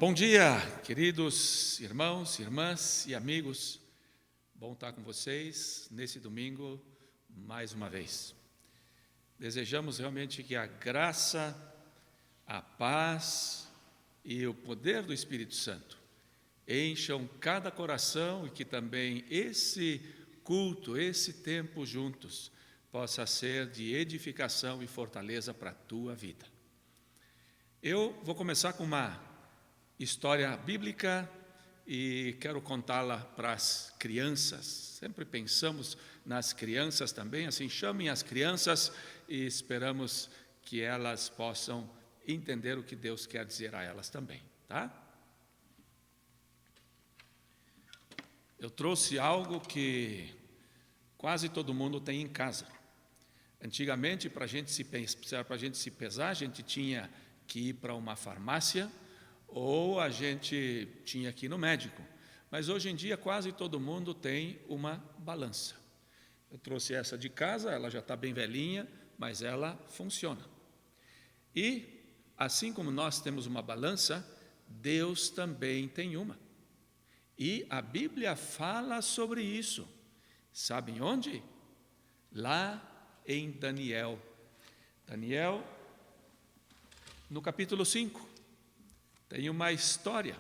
Bom dia, queridos irmãos, irmãs e amigos. Bom estar com vocês nesse domingo mais uma vez. Desejamos realmente que a graça, a paz e o poder do Espírito Santo encham cada coração e que também esse culto, esse tempo juntos, possa ser de edificação e fortaleza para a tua vida. Eu vou começar com uma história bíblica e quero contá-la para as crianças. Sempre pensamos nas crianças também, assim, chamem as crianças e esperamos que elas possam entender o que Deus quer dizer a elas também, tá? Eu trouxe algo que quase todo mundo tem em casa. Antigamente, para a gente se pesar, a gente tinha que ir para uma farmácia ou a gente tinha que ir no médico. Mas hoje em dia quase todo mundo tem uma balança. Eu trouxe essa de casa, ela já está bem velhinha, mas ela funciona. E, assim como nós temos uma balança, Deus também tem uma. E a Bíblia fala sobre isso. Sabem onde? Lá em Daniel. Daniel, no capítulo 5. Tem uma história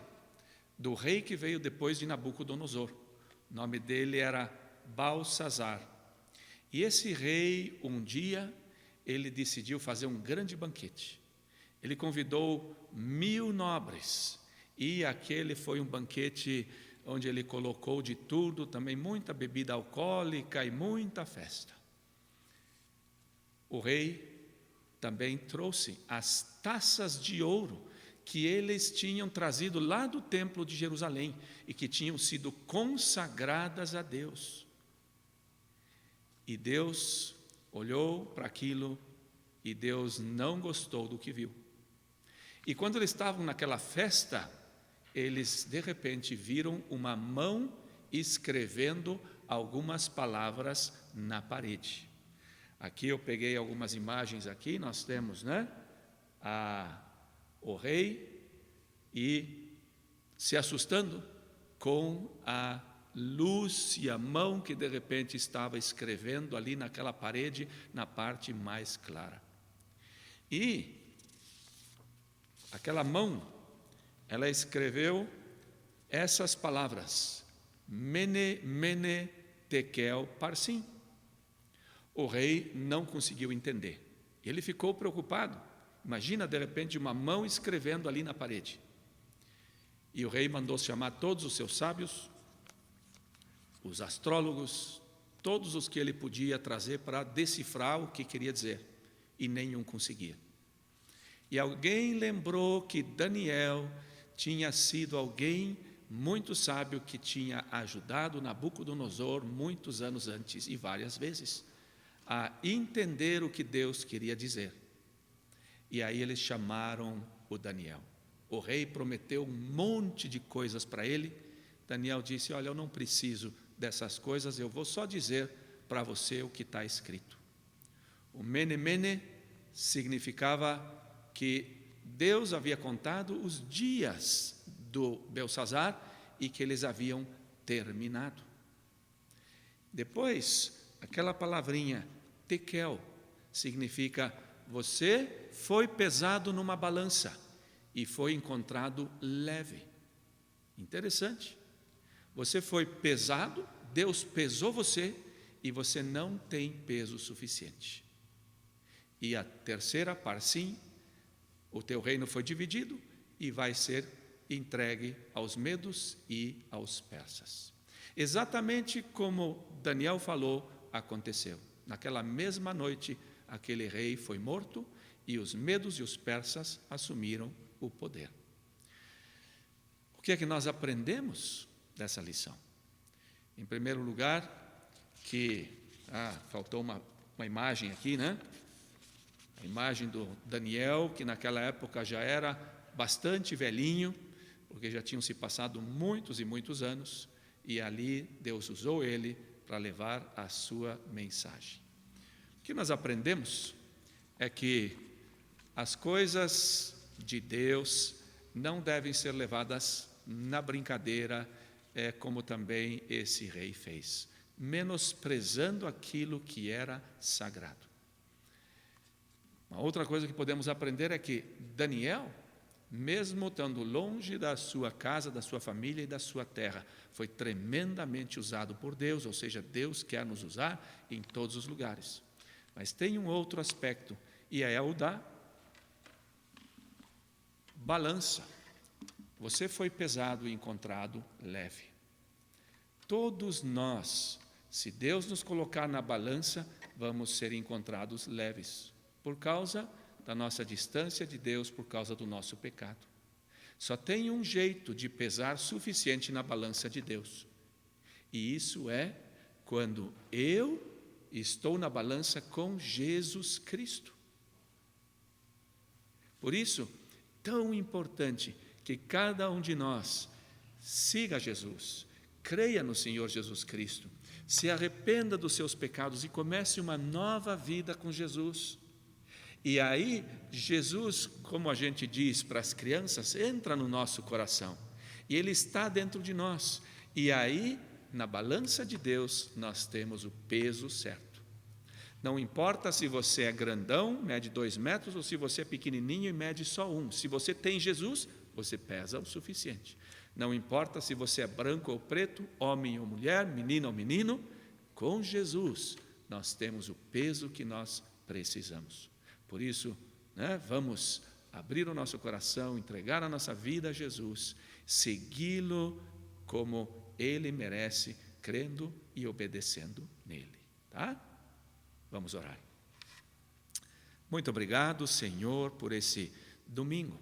do rei que veio depois de Nabucodonosor. O nome dele era Balsazar. E esse rei, um dia, ele decidiu fazer um grande banquete. Ele convidou 1000 nobres. E aquele foi um banquete onde ele colocou de tudo, também muita bebida alcoólica e muita festa. O rei também trouxe as taças de ouro que eles tinham trazido lá do templo de Jerusalém e que tinham sido consagradas a Deus. E Deus olhou para aquilo e Deus não gostou do que viu. E quando eles estavam naquela festa, eles de repente viram uma mão escrevendo algumas palavras na parede. Aqui eu peguei algumas imagens aqui, nós temos, o rei e se assustando com a luz e a mão que de repente estava escrevendo ali naquela parede, na parte mais clara. E aquela mão, ela escreveu essas palavras: Mene, Mene, Tekel, Parsim. O rei não conseguiu entender. Ele ficou preocupado. Imagina, de repente, uma mão escrevendo ali na parede. E o rei mandou chamar todos os seus sábios, os astrólogos, todos os que ele podia trazer para decifrar o que queria dizer. E nenhum conseguia. E alguém lembrou que Daniel tinha sido alguém muito sábio que tinha ajudado Nabucodonosor muitos anos antes e várias vezes a entender o que Deus queria dizer. E aí eles chamaram o Daniel. O rei prometeu um monte de coisas para ele. Daniel disse: olha, eu não preciso dessas coisas, eu vou só dizer para você o que está escrito. O Mene Mene significava que Deus havia contado os dias do Belsazar e que eles haviam terminado. Depois, aquela palavrinha Tekel significa: você foi pesado numa balança e foi encontrado leve. Interessante. Você foi pesado, Deus pesou você e você não tem peso suficiente. E a terceira, Parsim, o teu reino foi dividido e vai ser entregue aos medos e aos persas. Exatamente como Daniel falou, aconteceu. Naquela mesma noite, aquele rei foi morto e os medos e os persas assumiram o poder. O que é que nós aprendemos dessa lição? Em primeiro lugar, que faltou uma imagem aqui, A imagem do Daniel, que naquela época já era bastante velhinho, porque já tinham se passado muitos e muitos anos, e ali Deus usou ele para levar a sua mensagem. O que nós aprendemos é que as coisas de Deus, não devem ser levadas na brincadeira, como também esse rei fez, menosprezando aquilo que era sagrado. Uma outra coisa que podemos aprender é que Daniel, mesmo estando longe da sua casa, da sua família e da sua terra, foi tremendamente usado por Deus, ou seja, Deus quer nos usar em todos os lugares. Mas tem um outro aspecto, e é o da balança. Você foi pesado e encontrado leve. Todos nós, se Deus nos colocar na balança, vamos ser encontrados leves, por causa da nossa distância de Deus, por causa do nosso pecado. Só tem um jeito de pesar suficiente na balança de Deus, e isso é quando eu estou na balança com Jesus Cristo. Por isso, tão importante que cada um de nós siga Jesus, creia no Senhor Jesus Cristo, se arrependa dos seus pecados e comece uma nova vida com Jesus. E aí, Jesus, como a gente diz para as crianças, entra no nosso coração, e Ele está dentro de nós, e aí, na balança de Deus, nós temos o peso certo. Não importa se você é grandão, mede 2 metros, ou se você é pequenininho e mede só 1. Se você tem Jesus, você pesa o suficiente. Não importa se você é branco ou preto, homem ou mulher, menino ou menino, com Jesus nós temos o peso que nós precisamos. Por isso, vamos abrir o nosso coração, entregar a nossa vida a Jesus, segui-lo como Ele merece, crendo e obedecendo nele. Tá? Vamos orar. Muito obrigado, Senhor, por esse domingo.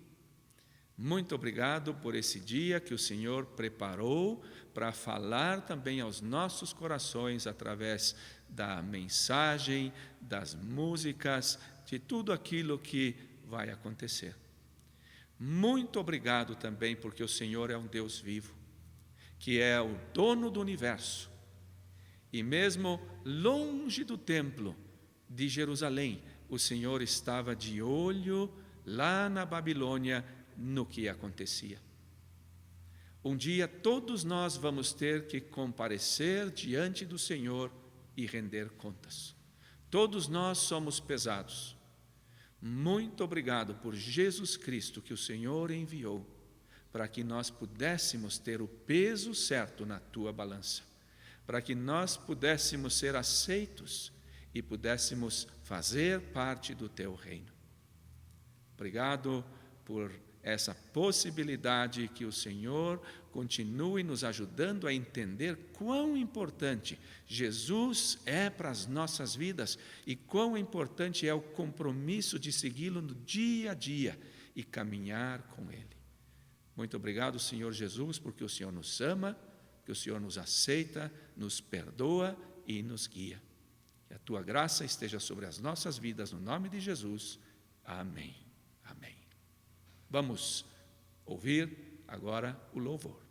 Muito obrigado por esse dia que o Senhor preparou para falar também aos nossos corações através da mensagem, das músicas, de tudo aquilo que vai acontecer. Muito obrigado também porque o Senhor é um Deus vivo, que é o dono do universo. E mesmo longe do templo de Jerusalém, o Senhor estava de olho lá na Babilônia no que acontecia. Um dia todos nós vamos ter que comparecer diante do Senhor e render contas. Todos nós somos pesados. Muito obrigado por Jesus Cristo que o Senhor enviou para que nós pudéssemos ter o peso certo na tua balança, para que nós pudéssemos ser aceitos e pudéssemos fazer parte do teu reino. Obrigado por essa possibilidade que o Senhor continue nos ajudando a entender quão importante Jesus é para as nossas vidas e quão importante é o compromisso de segui-lo no dia a dia e caminhar com Ele. Muito obrigado, Senhor Jesus, porque o Senhor nos ama, que o Senhor nos aceita, nos perdoa e nos guia. Que a tua graça esteja sobre as nossas vidas, no nome de Jesus. Amém. Amém. Vamos ouvir agora o louvor.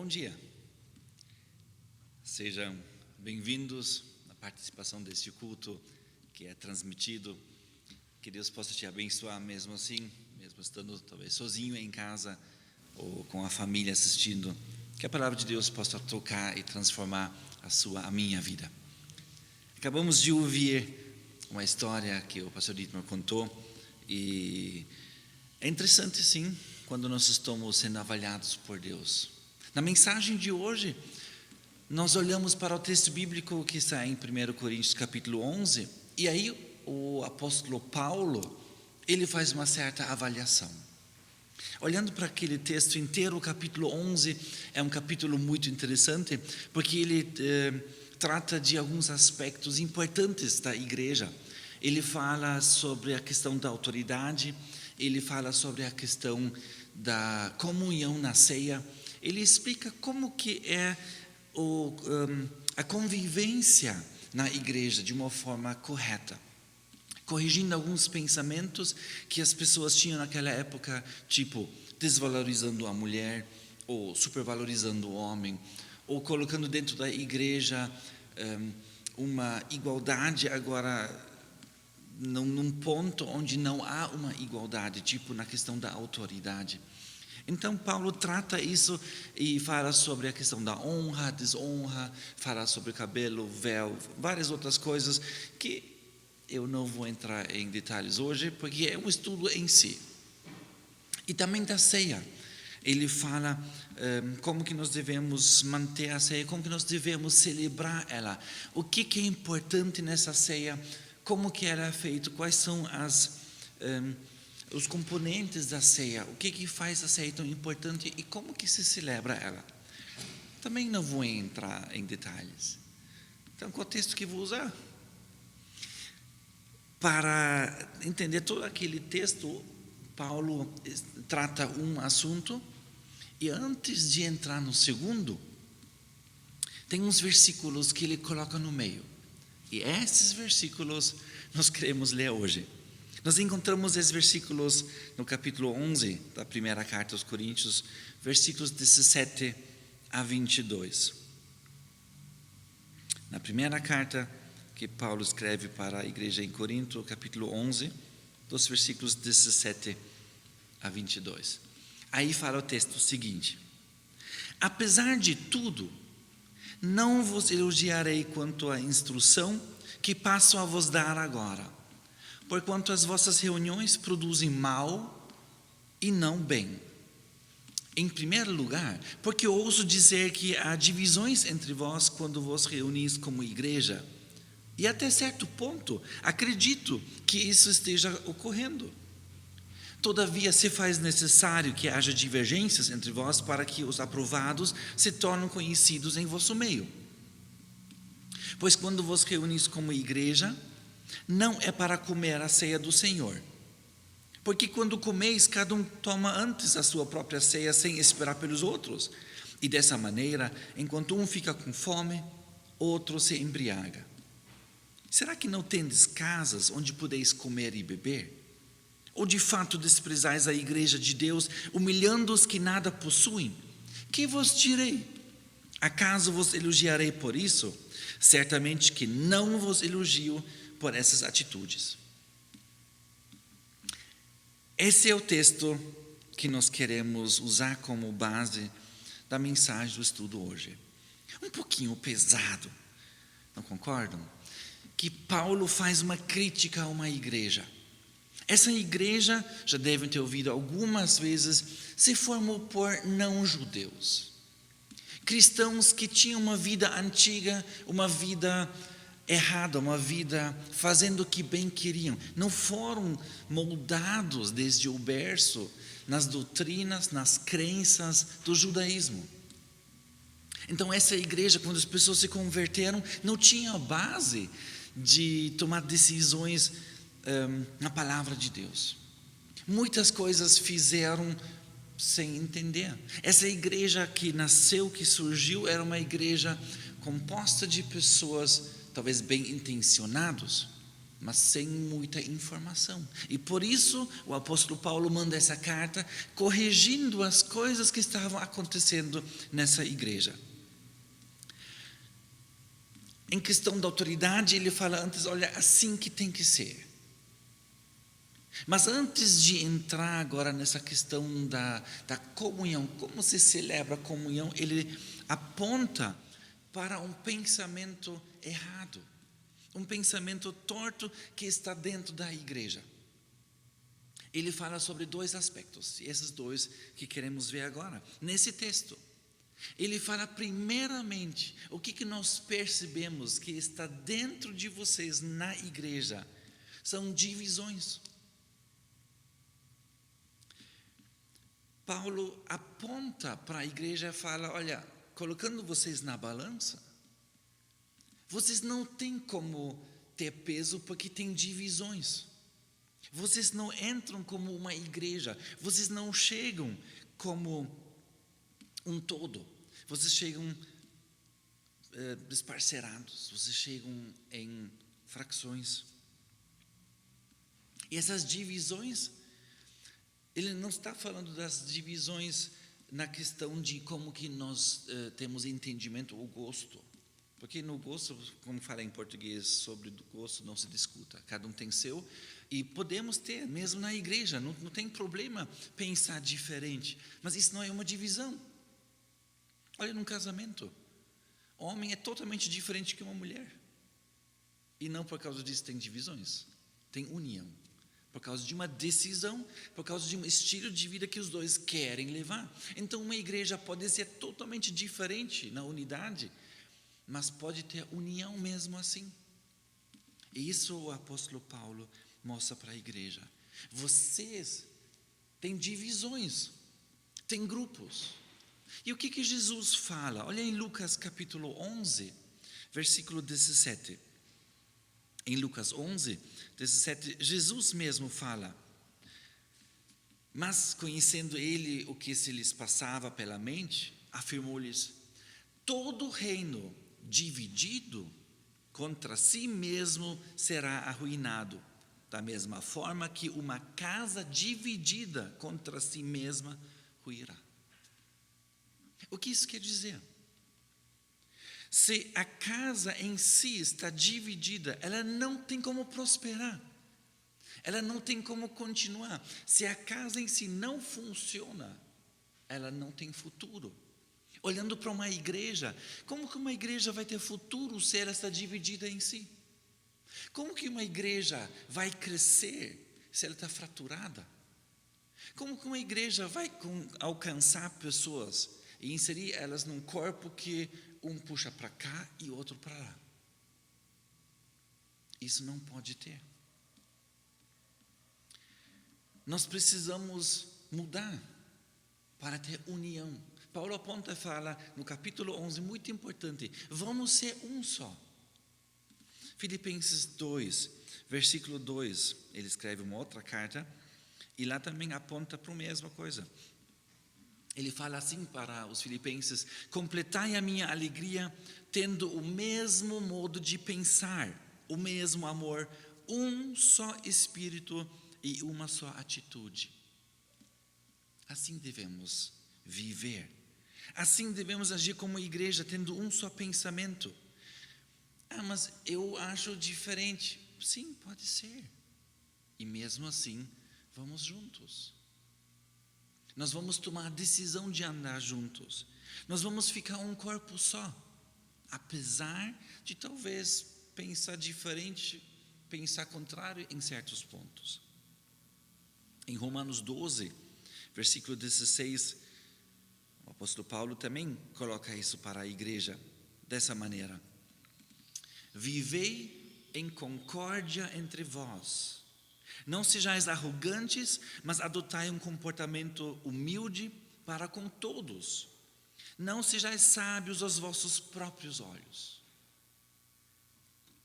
Bom dia. Sejam bem-vindos à participação deste culto que é transmitido. Que Deus possa te abençoar mesmo assim, mesmo estando talvez sozinho em casa ou com a família assistindo. Que a palavra de Deus possa tocar e transformar a minha vida. Acabamos de ouvir uma história que o pastor Dietmar contou e é interessante sim, quando nós estamos sendo avaliados por Deus. Na mensagem de hoje, nós olhamos para o texto bíblico que está em 1 Coríntios capítulo 11, e aí o apóstolo Paulo, ele faz uma certa avaliação. Olhando para aquele texto inteiro, o capítulo 11 é um capítulo muito interessante, porque ele trata de alguns aspectos importantes da igreja. Ele fala sobre a questão da autoridade, ele fala sobre a questão da comunhão na ceia, ele explica como que é a convivência na igreja de uma forma correta, corrigindo alguns pensamentos que as pessoas tinham naquela época, tipo desvalorizando a mulher, ou supervalorizando o homem, ou colocando dentro da igreja uma igualdade agora num ponto onde não há uma igualdade, tipo na questão da autoridade. Então Paulo trata isso e fala sobre a questão da honra, desonra, fala sobre cabelo, véu, várias outras coisas que eu não vou entrar em detalhes hoje, porque é um estudo em si. E também da ceia. Ele fala como que nós devemos manter a ceia, como que nós devemos celebrar ela, o que é importante nessa ceia, como que ela é feita, quais são os componentes da ceia, o que faz a ceia tão importante e como que se celebra ela. Também não vou entrar em detalhes. Então, qual texto que vou usar? Para entender todo aquele texto, Paulo trata um assunto e antes de entrar no segundo, tem uns versículos que ele coloca no meio. E esses versículos nós queremos ler hoje. Nós encontramos esses versículos no capítulo 11 da primeira carta aos Coríntios, versículos 17 a 22. Na primeira carta que Paulo escreve para a igreja em Corinto, capítulo 11, dos versículos 17 a 22. Aí fala o texto seguinte: apesar de tudo, não vos elogiarei quanto à instrução que passo a vos dar agora, porquanto as vossas reuniões produzem mal e não bem. Em primeiro lugar, porque ouso dizer que há divisões entre vós quando vos reunis como igreja, e até certo ponto acredito que isso esteja ocorrendo. Todavia, se faz necessário que haja divergências entre vós para que os aprovados se tornem conhecidos em vosso meio. Pois quando vos reunis como igreja, não é para comer a ceia do Senhor. Porque quando comeis, cada um toma antes a sua própria ceia sem esperar pelos outros. E dessa maneira, enquanto um fica com fome, outro se embriaga. Será que não tendes casas onde podeis comer e beber? Ou de fato desprezais a igreja de Deus, humilhando os que nada possuem? Que vos direi? Acaso vos elogiarei por isso? Certamente que não vos elogio por essas atitudes. Esse é o texto que nós queremos usar como base da mensagem do estudo hoje. Um pouquinho pesado, não concordam? Que Paulo faz uma crítica a uma igreja. Essa igreja, já devem ter ouvido algumas vezes, se formou por não-judeus. Cristãos que tinham uma vida antiga, uma vida errada, uma vida fazendo o que bem queriam. Não foram moldados desde o berço nas doutrinas, nas crenças do judaísmo. Então essa igreja, quando as pessoas se converteram, não tinha a base de tomar decisões na palavra de Deus. Muitas coisas fizeram sem entender. Essa igreja que nasceu, que surgiu, era uma igreja composta de pessoas talvez bem intencionados, mas sem muita informação. E por isso o apóstolo Paulo manda essa carta corrigindo as coisas que estavam acontecendo nessa igreja. Em questão da autoridade, ele fala antes, olha, assim que tem que ser. Mas antes de entrar agora nessa questão da comunhão, como se celebra a comunhão, ele aponta para um pensamento errado, um pensamento torto que está dentro da igreja. Ele fala sobre 2 aspectos, esses 2 que queremos ver agora, nesse texto. Ele fala primeiramente, o que nós percebemos que está dentro de vocês na igreja, são divisões. Paulo aponta para a igreja e fala, olha, colocando vocês na balança, vocês não têm como ter peso porque tem divisões. Vocês não entram como uma igreja, vocês não chegam como um todo. Vocês chegam desparcerados, vocês chegam em fracções. E essas divisões, ele não está falando das divisões na questão de como que nós temos entendimento ou gosto. Porque no gosto, como fala em português, sobre o gosto não se discuta. Cada um tem seu e podemos ter, mesmo na igreja, não tem problema pensar diferente. Mas isso não é uma divisão. Olha, num casamento, homem é totalmente diferente que uma mulher. E não por causa disso tem divisões, tem união. Por causa de uma decisão, por causa de um estilo de vida que os 2 querem levar. Então uma igreja pode ser totalmente diferente na unidade, mas pode ter união mesmo assim. E isso o apóstolo Paulo mostra para a igreja. Vocês têm divisões, têm grupos. E o que Jesus fala? Olha em Lucas capítulo 11, versículo 17. Em Lucas 11, 17, Jesus mesmo fala, mas conhecendo ele o que se lhes passava pela mente, afirmou-lhes, todo reino dividido contra si mesmo será arruinado, da mesma forma que uma casa dividida contra si mesma ruirá. O que isso quer dizer? Se a casa em si está dividida, ela não tem como prosperar. Ela não tem como continuar. Se a casa em si não funciona, ela não tem futuro. Olhando para uma igreja, como que uma igreja vai ter futuro se ela está dividida em si? Como que uma igreja vai crescer se ela está fraturada? Como que uma igreja vai alcançar pessoas e inserir elas num corpo que um puxa para cá e outro para lá? Isso não pode ter. Nós precisamos mudar para ter união. Paulo aponta e fala no capítulo 11, muito importante, vamos ser um só. Filipenses 2, versículo 2, ele escreve uma outra carta e lá também aponta para a mesma coisa. Ele fala assim para os filipenses, completai a minha alegria tendo o mesmo modo de pensar, o mesmo amor, um só espírito e uma só atitude. Assim devemos viver. Assim devemos agir como igreja, tendo um só pensamento. Mas eu acho diferente. Sim, pode ser. E mesmo assim, vamos juntos. Nós vamos tomar a decisão de andar juntos. Nós vamos ficar um corpo só. Apesar de talvez pensar diferente, pensar contrário em certos pontos. Em Romanos 12, versículo 16, o apóstolo Paulo também coloca isso para a igreja dessa maneira. Vivei em concórdia entre vós. Não sejais arrogantes, mas adotai um comportamento humilde para com todos. Não sejais sábios aos vossos próprios olhos.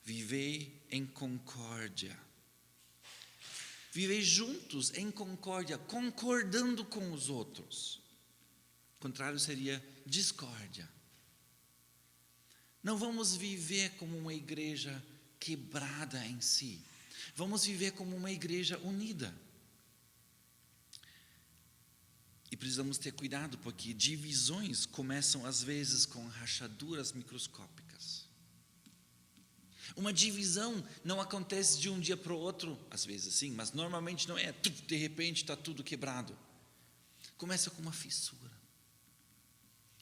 Vivei em concórdia. Vivei juntos em concórdia, concordando com os outros. O contrário seria discórdia. Não vamos viver como uma igreja quebrada em si. Vamos viver como uma igreja unida. E precisamos ter cuidado, porque divisões começam às vezes com rachaduras microscópicas. Uma divisão não acontece de um dia para o outro, às vezes sim, mas normalmente não é, de repente está tudo quebrado. Começa com uma fissura.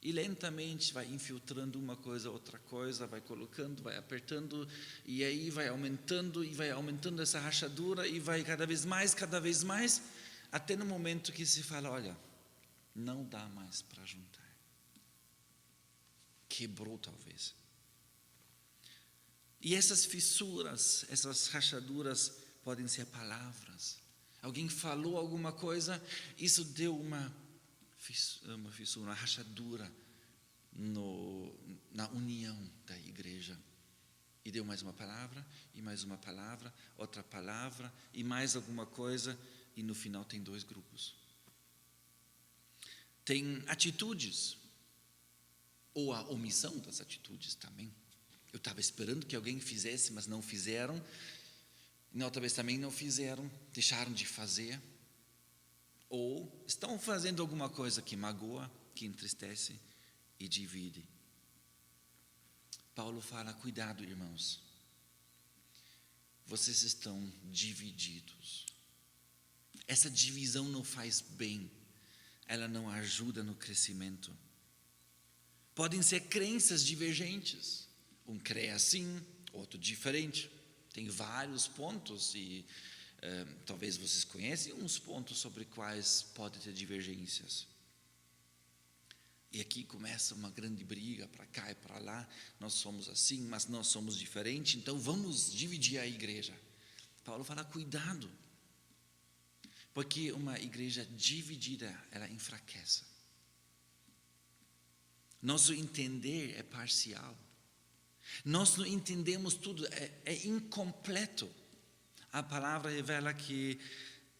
E lentamente vai infiltrando uma coisa, outra coisa, vai colocando, vai apertando, e aí vai aumentando essa rachadura, e vai cada vez mais, até no momento que se fala, olha, não dá mais para juntar. Quebrou talvez. E essas fissuras, essas rachaduras podem ser palavras. Alguém falou alguma coisa, isso deu uma fissura, uma rachadura na união da igreja. E deu mais uma palavra, e mais uma palavra, outra palavra, e mais alguma coisa, e no final tem 2 grupos. Tem atitudes, ou a omissão das atitudes também. Eu estava esperando que alguém fizesse, mas não fizeram. Outra vez também não fizeram, deixaram de fazer. Ou estão fazendo alguma coisa que magoa, que entristece e divide. Paulo fala, cuidado, irmãos. Vocês estão divididos. Essa divisão não faz bem. Ela não ajuda no crescimento. Podem ser crenças divergentes. Um crê assim, outro diferente. Tem vários pontos e talvez vocês conhecem uns pontos sobre quais pode ter divergências. E aqui começa uma grande briga para cá e para lá. Nós somos assim, mas nós somos diferentes, então vamos dividir a igreja. Paulo fala, cuidado. Porque uma igreja dividida, ela enfraquece. Nosso entender é parcial. Nós não entendemos tudo, é incompleto. A palavra revela que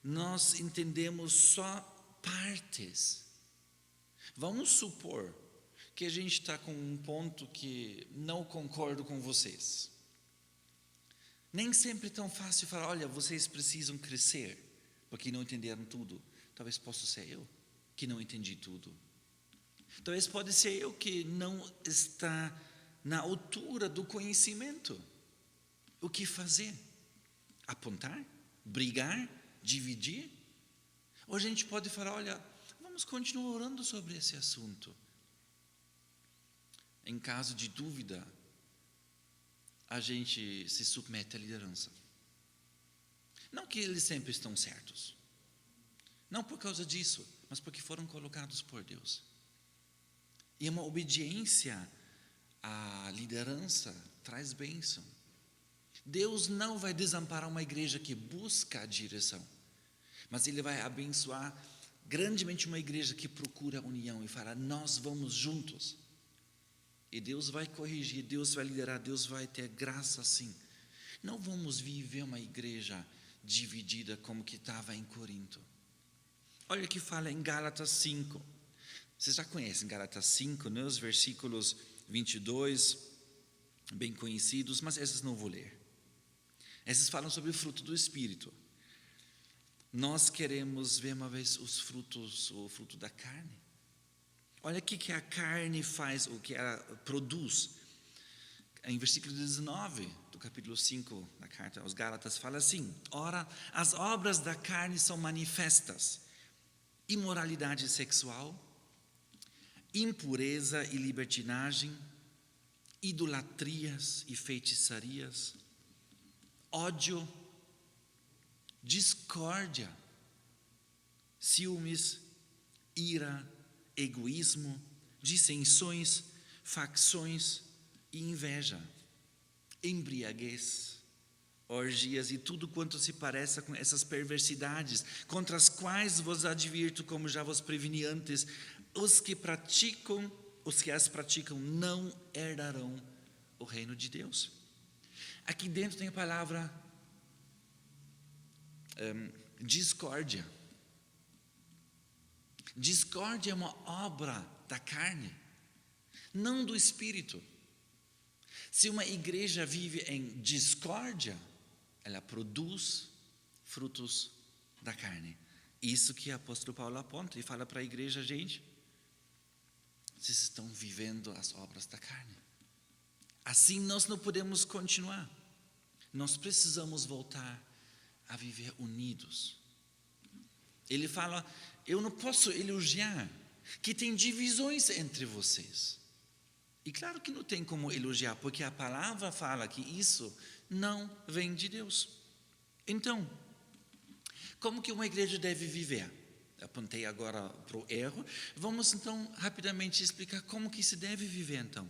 nós entendemos só partes. Vamos supor que a gente está com um ponto que não concordo com vocês. Nem sempre é tão fácil falar, olha, vocês precisam crescer, porque não entenderam tudo. Talvez possa ser eu que não entendi tudo. Talvez pode ser eu que não está na altura do conhecimento. O que fazer? Apontar? Brigar? Dividir? Ou a gente pode falar, olha, vamos continuar orando sobre esse assunto. Em caso de dúvida, a gente se submete à liderança. Não que eles sempre estão certos. Não por causa disso, mas porque foram colocados por Deus. E uma obediência à liderança traz bênção. Deus não vai desamparar uma igreja que busca a direção, mas Ele vai abençoar grandemente uma igreja que procura a união e fala, nós vamos juntos. E Deus vai corrigir, Deus vai liderar, Deus vai ter graça sim. Não vamos viver uma igreja dividida como que estava em Corinto. Olha o que fala em Gálatas 5. Vocês já conhecem Gálatas 5, né? Os versículos 22, bem conhecidos, mas esses não vou ler. Esses falam sobre o fruto do Espírito. Nós queremos ver uma vez o fruto da carne. Olha o que a carne faz, o que ela produz. Em versículo 19 do capítulo 5 da carta aos Gálatas fala assim, ora, as obras da carne são manifestas, imoralidade sexual, impureza e libertinagem, idolatrias e feitiçarias, ódio, discórdia, ciúmes, ira, egoísmo, dissensões, facções e inveja, embriaguez, orgias e tudo quanto se pareça com essas perversidades, contra as quais vos advirto, como já vos preveni antes, os que as praticam não herdarão o reino de Deus. Aqui dentro tem a palavra discórdia. Discórdia é uma obra da carne, não do Espírito. Se uma igreja vive em discórdia, ela produz frutos da carne. Isso que o apóstolo Paulo aponta e fala para a igreja: gente, vocês estão vivendo as obras da carne. Assim nós não podemos continuar. Nós precisamos voltar a viver unidos. Ele fala: eu não posso elogiar que tem divisões entre vocês. E claro que não tem como elogiar, porque a palavra fala que isso não vem de Deus. Então, como que uma igreja deve viver? Apontei agora para o erro. Vamos então rapidamente explicar como que se deve viver então.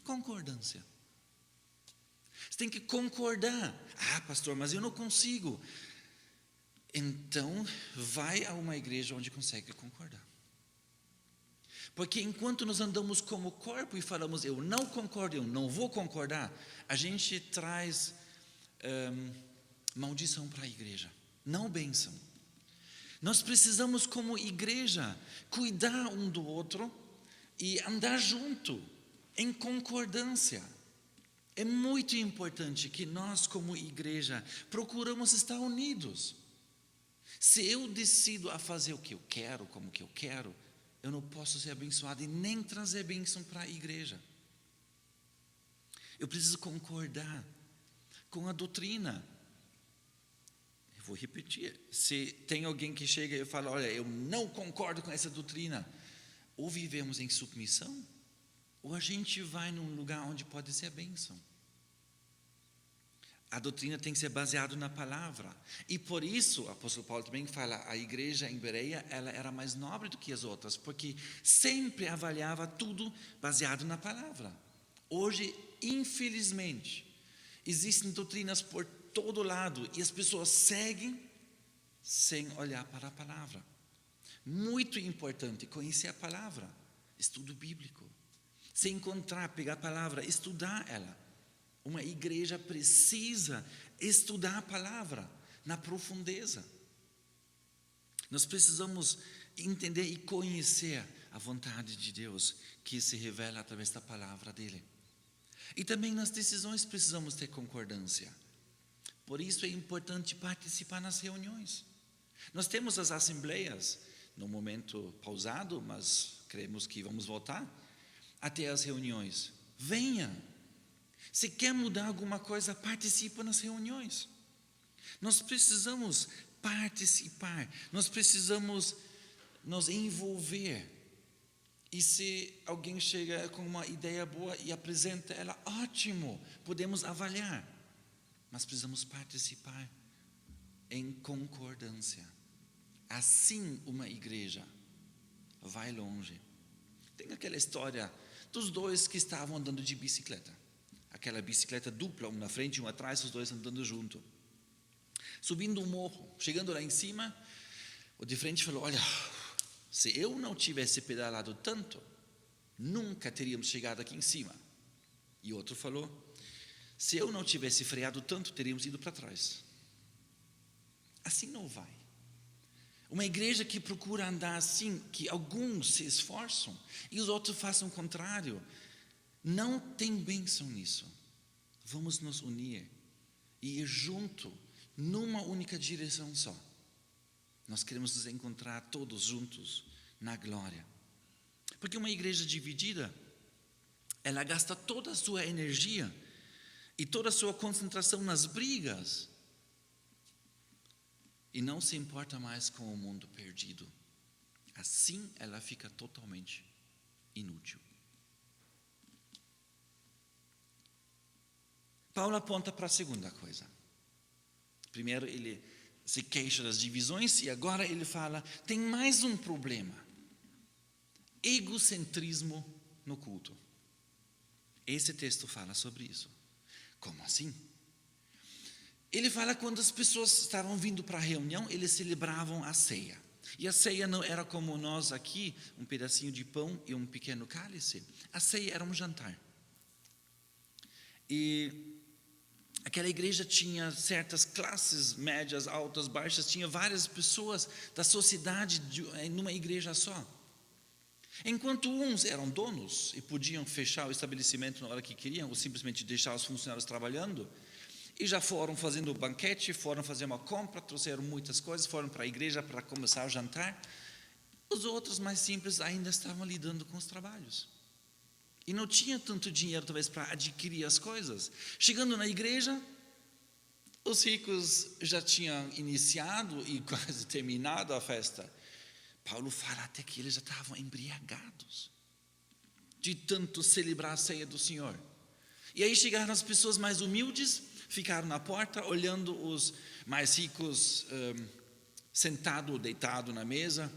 Concordância. Você tem que concordar. Ah, pastor, mas eu não consigo. Então, vai a uma igreja onde consegue concordar. Porque enquanto nós andamos como corpo e falamos: eu não concordo, eu não vou concordar, a gente traz maldição para a igreja, não bênção. Nós precisamos, como igreja, cuidar um do outro e andar junto, em concordância. É muito importante que nós, como igreja, procuramos estar unidos. Se eu decido a fazer o que eu quero, como que eu quero, eu não posso ser abençoado e nem trazer bênção para a igreja. Eu preciso concordar com a doutrina. Eu vou repetir: se tem alguém que chega e fala: olha, eu não concordo com essa doutrina, ou vivemos em submissão, ou a gente vai num lugar onde pode ser bênção. A doutrina tem que ser baseada na palavra. E por isso, o apóstolo Paulo também fala: a igreja em Bereia, ela era mais nobre do que as outras, porque sempre avaliava tudo baseado na palavra. Hoje, infelizmente, existem doutrinas por todo lado e as pessoas seguem sem olhar para a palavra. Muito importante conhecer a palavra, estudo bíblico. Se encontrar, pegar a palavra, estudar ela. Uma igreja precisa estudar a palavra na profundeza. Nós precisamos entender e conhecer a vontade de Deus, que se revela através da palavra dele. E também nas decisões precisamos ter concordância. Por isso é importante participar nas reuniões. Nós temos as assembleias, no momento pausado, mas cremos que vamos voltar até as reuniões. Venha. Se quer mudar alguma coisa, participa nas reuniões. Nós precisamos participar, nós precisamos nos envolver. E se alguém chega com uma ideia boa e apresenta ela, ótimo, podemos avaliar. Mas precisamos participar em concordância. Assim uma igreja vai longe. Tem aquela história dos dois que estavam andando de bicicleta. Aquela bicicleta dupla, um na frente e um atrás, os dois andando junto. Subindo um morro, chegando lá em cima, o de frente falou: olha, se eu não tivesse pedalado tanto, nunca teríamos chegado aqui em cima. E o outro falou: se eu não tivesse freado tanto, teríamos ido para trás. Assim não vai. Uma igreja que procura andar assim, que alguns se esforçam e os outros façam o contrário, não tem bênção nisso. Vamos nos unir e ir junto, numa única direção só. Nós queremos nos encontrar todos juntos na glória. Porque uma igreja dividida, ela gasta toda a sua energia e toda a sua concentração nas brigas e não se importa mais com o mundo perdido. Assim ela fica totalmente inútil. Paulo aponta para a segunda coisa. Primeiro ele se queixa das divisões e agora ele fala: tem mais um problema. Egocentrismo no culto. Esse texto fala sobre isso. Como assim? Ele fala quando as pessoas estavam vindo para a reunião, eles celebravam a ceia. E a ceia não era como nós aqui, um pedacinho de pão e um pequeno cálice. A ceia era um jantar. E aquela igreja tinha certas classes, médias, altas, baixas, tinha várias pessoas da sociedade numa igreja só. Enquanto uns eram donos e podiam fechar o estabelecimento na hora que queriam, ou simplesmente deixar os funcionários trabalhando, E já foram fazendo banquete, foram fazer uma compra, trouxeram muitas coisas, foram para a igreja para começar o jantar. Os outros mais simples ainda estavam lidando com os trabalhos. E não tinha tanto dinheiro, talvez, para adquirir as coisas. Chegando na igreja, os ricos já tinham iniciado e quase terminado a festa. Paulo fala até que eles já estavam embriagados de tanto celebrar a ceia do Senhor. E aí chegaram as pessoas mais humildes, ficaram na porta, olhando os mais ricos sentado ou deitado na mesa.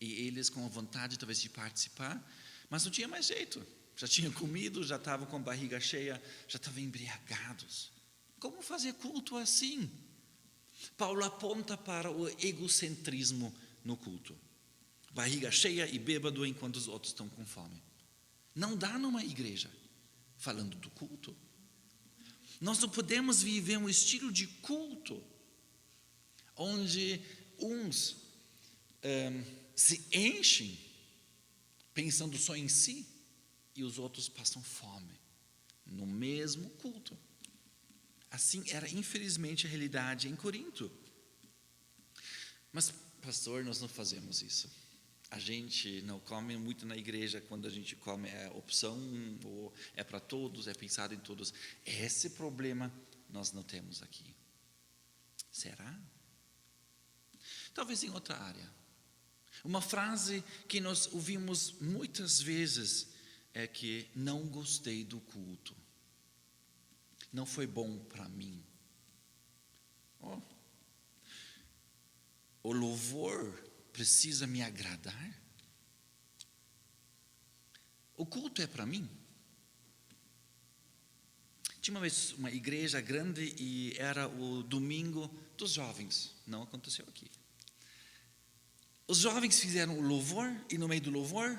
E eles com vontade, talvez, de participar, mas não tinha mais jeito. Já tinham comido, já estavam com a barriga cheia, já estavam embriagados. Como fazer culto assim? Paulo aponta para o egocentrismo no culto. Barriga cheia e bêbado enquanto os outros estão com fome. Não dá numa igreja, falando do culto. Nós não podemos viver um estilo de culto onde uns se enchem pensando só em si e os outros passam fome no mesmo culto. Assim era infelizmente a realidade em Corinto. Mas pastor, nós não fazemos isso. A gente não come muito na igreja. Quando a gente come é opção, ou é para todos, é pensado em todos. Esse problema nós não temos aqui. Será? Talvez em outra área. Uma frase que nós ouvimos muitas vezes é que não gostei do culto. Não foi bom para mim. O louvor precisa me agradar? O culto é para mim? Tinha uma vez uma igreja grande e era o domingo dos jovens. Não aconteceu aqui. Os jovens fizeram o louvor e no meio do louvor,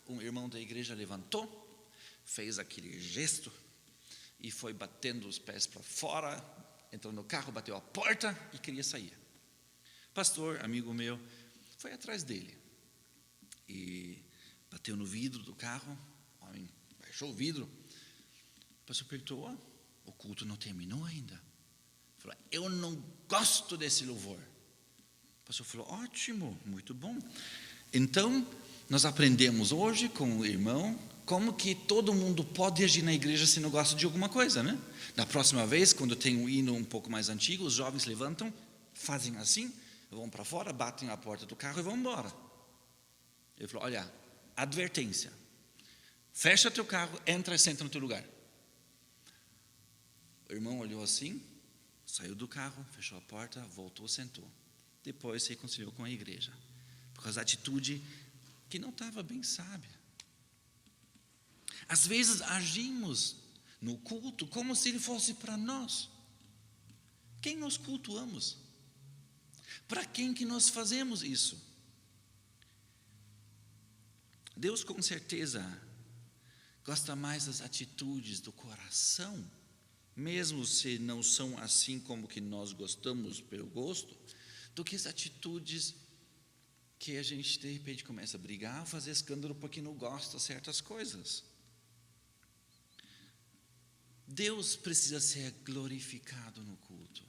um irmão da igreja levantou, fez aquele gesto e foi batendo os pés para fora, entrou no carro, bateu a porta e queria sair. Pastor, amigo meu, foi atrás dele e bateu no vidro do carro, o homem baixou o vidro. O pastor perguntou, o culto não terminou ainda? Falou, eu não gosto desse louvor. O pastor falou, ótimo, muito bom. Então, nós aprendemos hoje com o irmão como que todo mundo pode agir na igreja se não gosta de alguma coisa, né? Na próxima vez, quando tem um hino um pouco mais antigo, os jovens levantam, fazem assim, vão para fora, batem na porta do carro e vão embora. Ele falou, olha, advertência, fecha teu carro, entra e senta no teu lugar. O irmão olhou assim, saiu do carro, fechou a porta, voltou, sentou. Depois se reconciliou com a igreja, por causa da atitude que não estava bem sábia. Às vezes agimos no culto como se ele fosse para nós. Quem nós cultuamos? Para quem que nós fazemos isso? Deus com certeza gosta mais das atitudes do coração, mesmo se não são assim como que nós gostamos pelo gosto, do que as atitudes que a gente de repente começa a brigar, fazer escândalo porque não gosta de certas coisas. Deus precisa ser glorificado no culto.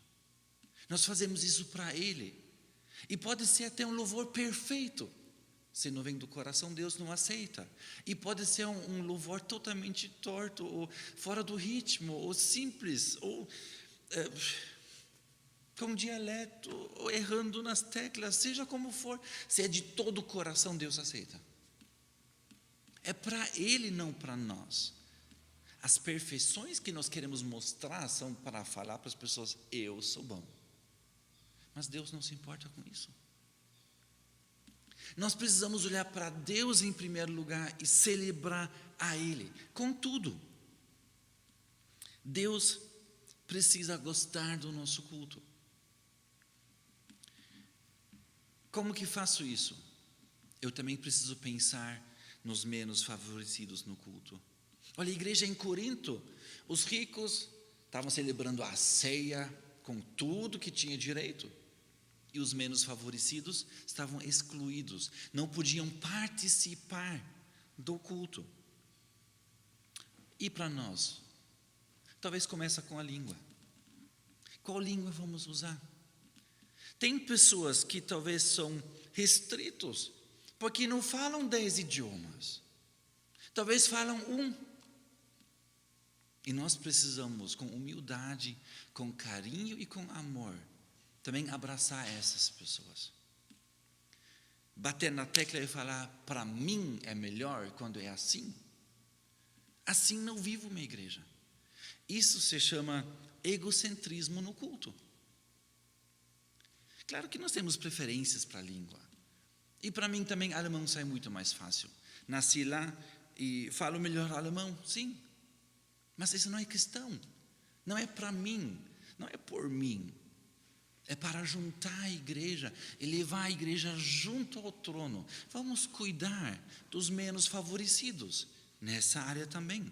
Nós fazemos isso para Ele. E pode ser até um louvor perfeito. Se não vem do coração, Deus não aceita. E pode ser um louvor totalmente torto, ou fora do ritmo, ou simples, ou com dialeto, ou errando nas teclas, seja como for. Se é de todo o coração, Deus aceita. É para Ele, não para nós. As perfeições que nós queremos mostrar são para falar para as pessoas, eu sou bom. Mas Deus não se importa com isso. Nós precisamos olhar para Deus em primeiro lugar e celebrar a Ele, com tudo. Deus precisa gostar do nosso culto. Como que faço isso? Eu também preciso pensar nos menos favorecidos no culto. Olha, a igreja em Corinto, os ricos estavam celebrando a ceia com tudo que tinha direito. E os menos favorecidos estavam excluídos, não podiam participar do culto. E para nós? Talvez começa com a língua. Qual língua vamos usar? Tem pessoas que talvez são restritos, porque não falam 10 idiomas. Talvez falam um. E nós precisamos, com humildade, com carinho e com amor, também abraçar essas pessoas. Bater na tecla e falar, para mim é melhor quando é assim. Assim não vivo uma igreja. Isso se chama egocentrismo no culto. Claro que nós temos preferências para a língua. E para mim também alemão sai muito mais fácil. Nasci lá e falo melhor alemão, sim. Mas isso não é questão. Não é para mim, não é por mim. É para juntar a igreja e levar a igreja junto ao trono. Vamos cuidar dos menos favorecidos nessa área também.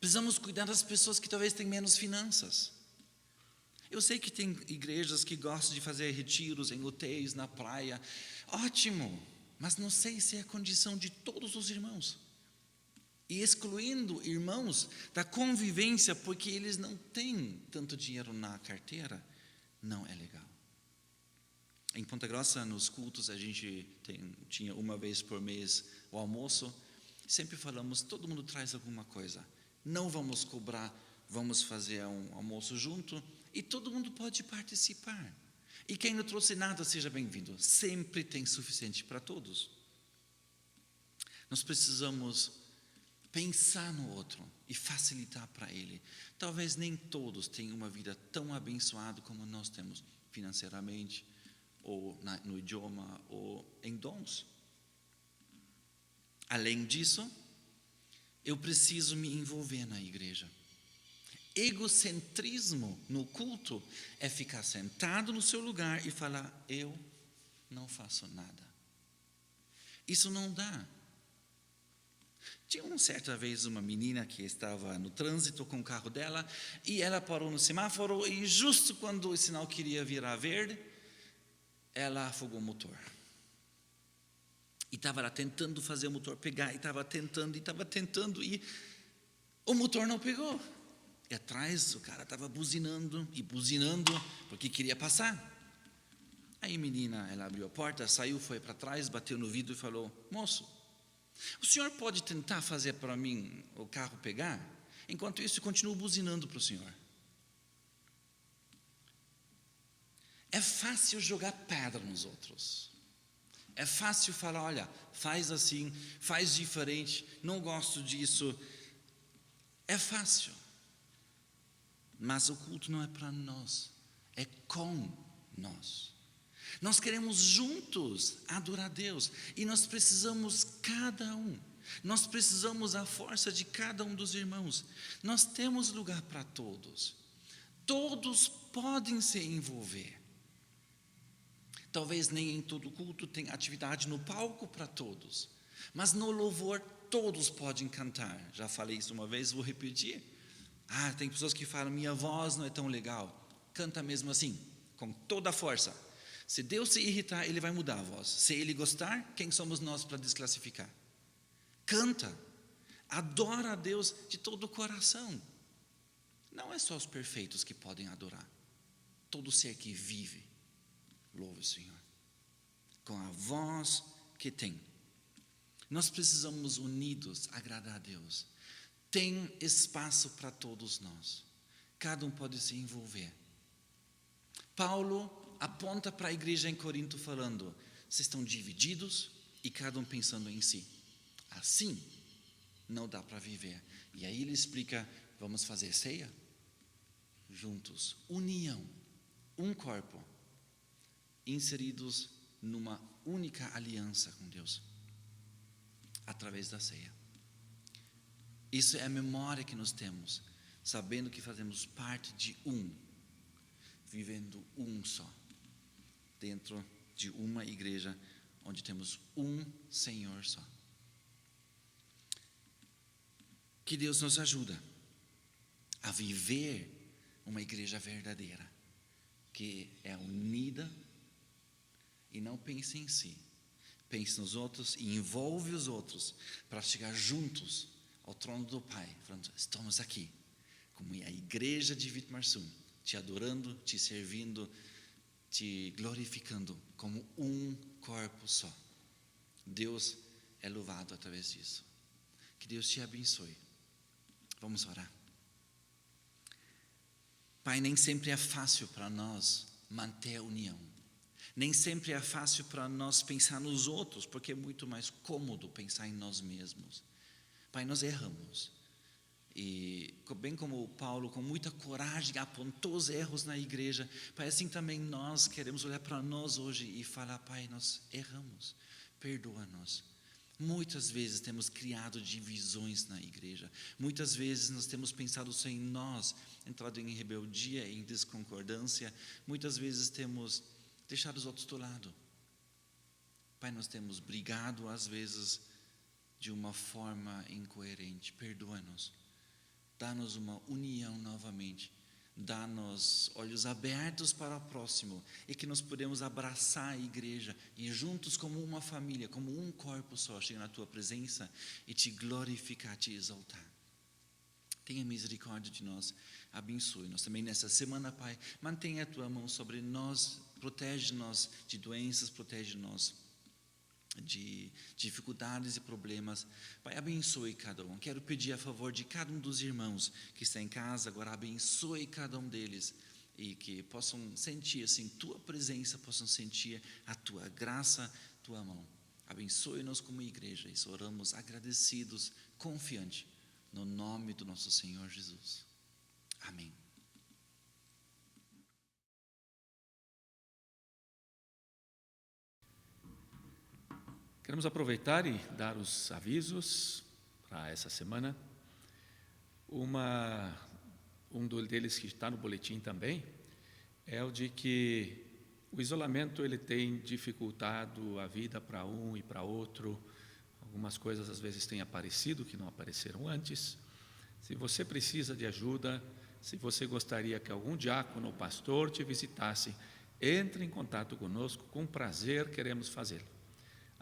Precisamos cuidar das pessoas que talvez têm menos finanças. Eu sei que tem igrejas que gostam de fazer retiros em hotéis, na praia. Ótimo, mas não sei se é a condição de todos os irmãos. E excluindo irmãos da convivência porque eles não têm tanto dinheiro na carteira, não é legal. Em Ponta Grossa, nos cultos, a gente tinha uma vez por mês o almoço. Sempre falamos, todo mundo traz alguma coisa. Não vamos cobrar, vamos fazer um almoço junto e todo mundo pode participar. E quem não trouxe nada, seja bem-vindo. Sempre tem suficiente para todos. Nós precisamos pensar no outro e facilitar para ele. Talvez nem todos tenham uma vida tão abençoada como nós temos financeiramente, ou no idioma, ou em dons. Além disso, eu preciso me envolver na igreja. Egocentrismo no culto é ficar sentado no seu lugar e falar, eu não faço nada. Isso não dá. Tinha uma certa vez uma menina que estava no trânsito com o carro dela e ela parou no semáforo e justo quando o sinal queria virar verde, ela afogou o motor. E estava lá tentando fazer o motor pegar, e estava tentando e o motor não pegou. E atrás o cara estava buzinando porque queria passar. Aí a menina, ela abriu a porta, saiu, foi para trás, bateu no vidro e falou, moço, o senhor pode tentar fazer para mim o carro pegar? Enquanto isso, eu continuo buzinando para o senhor. É fácil jogar pedra nos outros. É fácil falar, olha, faz assim, faz diferente, não gosto disso. É fácil. Mas o culto não é para nós, é com nós. Nós queremos juntos adorar a Deus e nós precisamos cada um. Nós precisamos a força de cada um dos irmãos. Nós temos lugar para todos. Todos podem se envolver. Talvez nem em todo culto tem atividade no palco para todos, mas no louvor todos podem cantar. Já falei isso uma vez, vou repetir. Tem pessoas que falam, minha voz não é tão legal. Canta mesmo assim, com toda a força. Se Deus se irritar, Ele vai mudar a voz. Se Ele gostar, quem somos nós para desclassificar? Canta, adora a Deus de todo o coração. Não é só os perfeitos que podem adorar. Todo ser que vive, louva o Senhor, com a voz que tem. Nós precisamos unidos agradar a Deus. Tem espaço para todos nós. Cada um pode se envolver. Paulo aponta para a igreja em Corinto falando, vocês estão divididos e cada um pensando em si. Assim não dá para viver. E aí ele explica, vamos fazer ceia? Juntos, união, um corpo, inseridos numa única aliança com Deus, através da ceia. Isso é a memória que nós temos, sabendo que fazemos parte de um, vivendo um só, dentro de uma igreja, onde temos um Senhor só. Que Deus nos ajude a viver uma igreja verdadeira, que é unida e não pensa em si, pensa nos outros e envolve os outros para chegar juntos ao trono do Pai, falando: estamos aqui, como a igreja de Vitmarsum, te adorando, te servindo, te glorificando como um corpo só. Deus é louvado através disso. Que Deus te abençoe. Vamos orar. Pai, nem sempre é fácil para nós manter a união. Nem sempre é fácil para nós pensar nos outros, porque é muito mais cômodo pensar em nós mesmos. Pai, nós erramos. E bem como Paulo, com muita coragem, apontou os erros na igreja, Pai, assim também nós queremos olhar para nós hoje e falar: Pai, nós erramos, perdoa-nos. Muitas vezes temos criado divisões na igreja, muitas vezes nós temos pensado só em nós, entrado em rebeldia, em desconcordância, muitas vezes temos deixado os outros do lado. Pai, nós temos brigado às vezes de uma forma incoerente, perdoa-nos. Dá-nos uma união novamente, dá-nos olhos abertos para o próximo e que nós podemos abraçar a igreja e juntos como uma família, como um corpo só, chegar na Tua presença e Te glorificar, Te exaltar. Tenha misericórdia de nós, abençoe-nos também nessa semana, Pai. Mantenha a Tua mão sobre nós, protege-nos de doenças, protege-nos de dificuldades e problemas. Pai, abençoe cada um. Quero pedir a favor de cada um dos irmãos que está em casa agora, abençoe cada um deles e que possam sentir assim Tua presença, possam sentir a Tua graça, Tua mão. Abençoe-nos como igreja. Isso oramos agradecidos, confiante, no nome do nosso Senhor Jesus. Amém. Queremos aproveitar e dar os avisos para essa semana. Um deles que está no boletim também é o de que o isolamento ele tem dificultado a vida para um e para outro. Algumas coisas às vezes têm aparecido que não apareceram antes. Se você precisa de ajuda, se você gostaria que algum diácono ou pastor te visitasse, entre em contato conosco, com prazer queremos fazê-lo.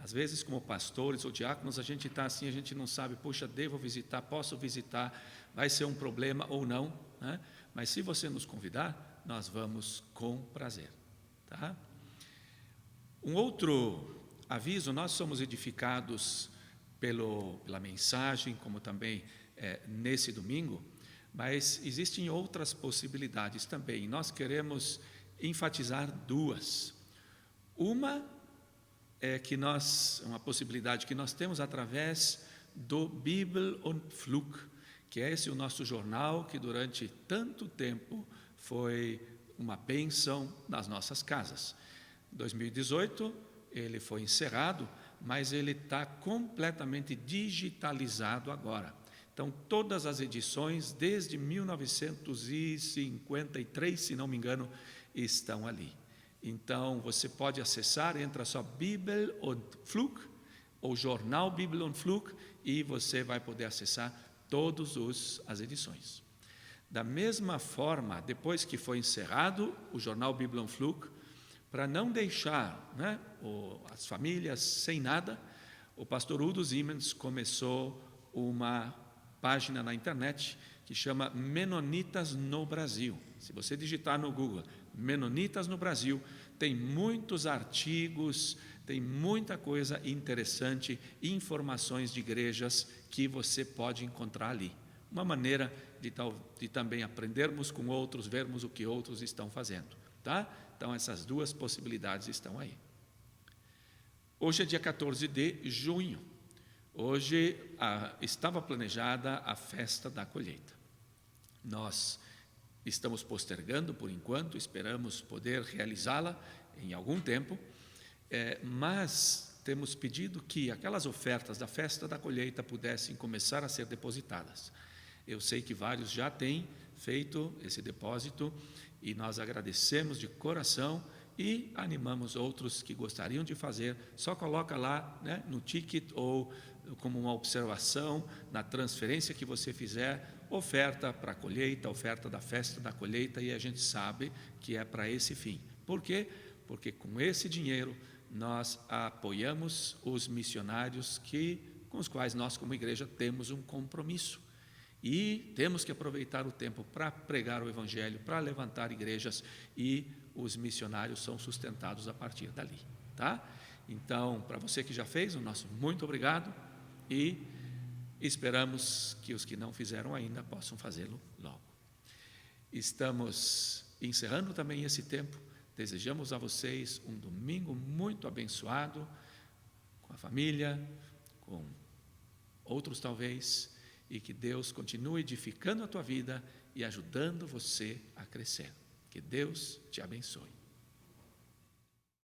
Às vezes, como pastores ou diáconos, a gente está assim, a gente não sabe, puxa, devo visitar, posso visitar, vai ser um problema ou não, né? Mas se você nos convidar, nós vamos com prazer, tá? Um outro aviso: nós somos edificados pela mensagem, como também nesse domingo, mas existem outras possibilidades também. Nós queremos enfatizar duas. Uma é uma possibilidade que nós temos através do Bibel und Flug, que é esse o nosso jornal que durante tanto tempo foi uma bênção nas nossas casas. Em 2018 ele foi encerrado, mas ele está completamente digitalizado agora. Então todas as edições desde 1953, se não me engano, estão ali. Então, você pode acessar, entra só Bibel und Flug, ou jornal Bibel und Flug, e você vai poder acessar todas as edições. Da mesma forma, depois que foi encerrado o jornal Bibel und Flug, para não deixar, né, as famílias sem nada, o pastor Udo Siemens começou uma página na internet que chama Menonitas no Brasil. Se você digitar no Google Menonitas no Brasil, tem muitos artigos, tem muita coisa interessante, informações de igrejas que você pode encontrar ali. Uma maneira de também aprendermos com outros, vermos o que outros estão fazendo, tá? Então essas duas possibilidades estão aí. Hoje é dia 14 de junho. Hoje estava planejada a festa da colheita. Nós estamos postergando por enquanto, esperamos poder realizá-la em algum tempo, mas temos pedido que aquelas ofertas da festa da colheita pudessem começar a ser depositadas. Eu sei que vários já têm feito esse depósito e nós agradecemos de coração e animamos outros que gostariam de fazer. Só coloca lá, né, no ticket ou como uma observação na transferência que você fizer, oferta para a colheita, oferta da festa da colheita, e a gente sabe que é para esse fim. Por quê? Porque com esse dinheiro nós apoiamos os missionários que com os quais nós, como igreja, temos um compromisso. E temos que aproveitar o tempo para pregar o Evangelho, para levantar igrejas, e os missionários são sustentados a partir dali, tá? Então, para você que já fez, o nosso muito obrigado, e esperamos que os que não fizeram ainda possam fazê-lo logo. Estamos encerrando também esse tempo. Desejamos a vocês um domingo muito abençoado, com a família, com outros talvez, e que Deus continue edificando a tua vida e ajudando você a crescer. Que Deus te abençoe.